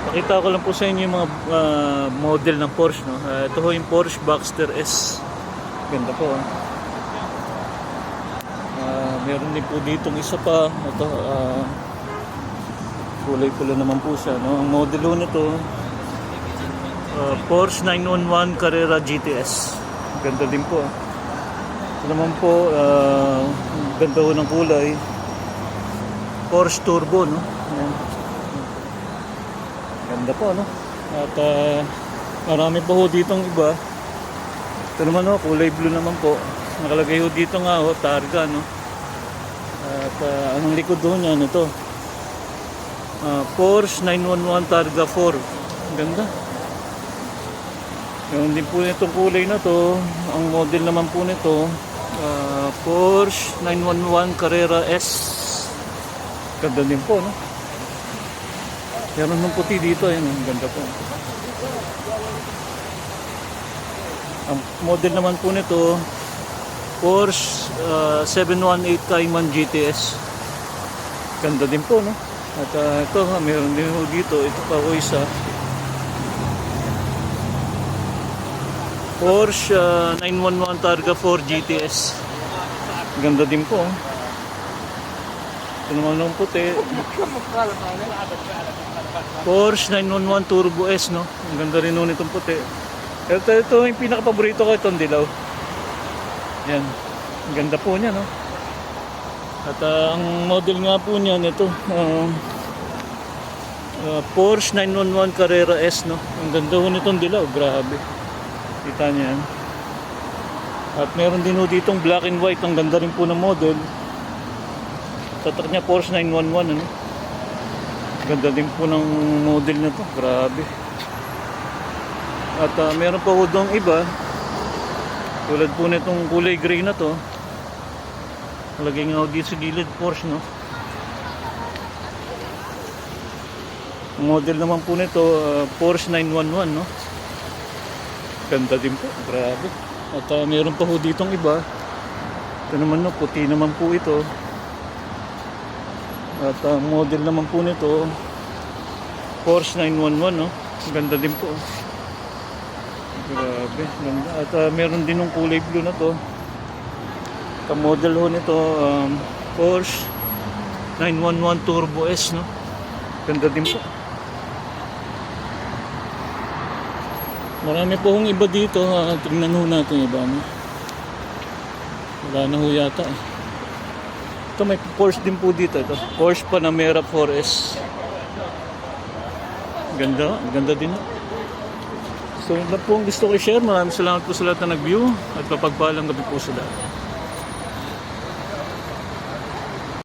Pakita ko lang po sa inyo yung mga model ng Porsche, no? Ito ho yung Porsche Boxster S. Ganda po. Meron din po ditong isa pa. Ito, kulay pula naman po siya, no? Ang model ho nito, Porsche 911 Carrera GTS. Ganda din po. Ito naman po, ganda ho ng kulay. Porsche Turbo, no? Ayan. Ganda po, no? At marami pa ho ditong iba. Ito naman ho, kulay blue naman po. Nakalagay ho dito nga ho, targa, no? At anong likod ho niyan, ito Porsche 911 Targa 4. Ganda. Yung din po nitong kulay na to. Ang model naman po nito, Porsche 911 Carrera S. Ganda din po, no? Meron ng puti dito, ayan, ang ganda po. Ang model naman po nito, Porsche 718 Cayman GTS. Ganda din po, no? At ito, meron din po dito. Ito pa po isa, Porsche 911 Targa 4 GTS. Ganda din po. Ito naman ng puti, Porsche 911 Turbo S, no? Ang ganda rin nun itong puti. Ito yung pinaka-paborito ko, itong dilaw. Yan. Ang ganda po niya, no? At ang model nga po niyan, ito, Porsche 911 Carrera S, no? Ang ganda po nitong dilaw. Grabe. Kita niya yan. At meron din po ditong black and white. Ang ganda rin po ng model. Tatak niya Porsche 911, ano? Ganda din po ng model na to. Grabe. At meron pa po doong iba. Tulad po nitong kulay gray na to. Lagay nga dito sa gilid, Porsche, no? Ang model naman po nito, Porsche 911, no? Ganda din po. Grabe. At meron pa po ditong iba. Ito naman, no? Puti naman po ito. At model naman po nito, Porsche 911, no? Ganda din po. Grabe, ganda. At meron din ng kulay blue na to. Ang model ho nito, Porsche 911 Turbo S, no? Ganda din po. Marami po hong iba dito. Tingnan ho natin iba, no? Wala na ho yata, eh. Ito, may Porsche din po dito. Ito, Porsche Panamera 4S. Ganda, ganda din. So yun lang po ang gusto ko i-share. Maraming salamat po sa lahat na nag-view. At mapagpalang gabi po sa lahat.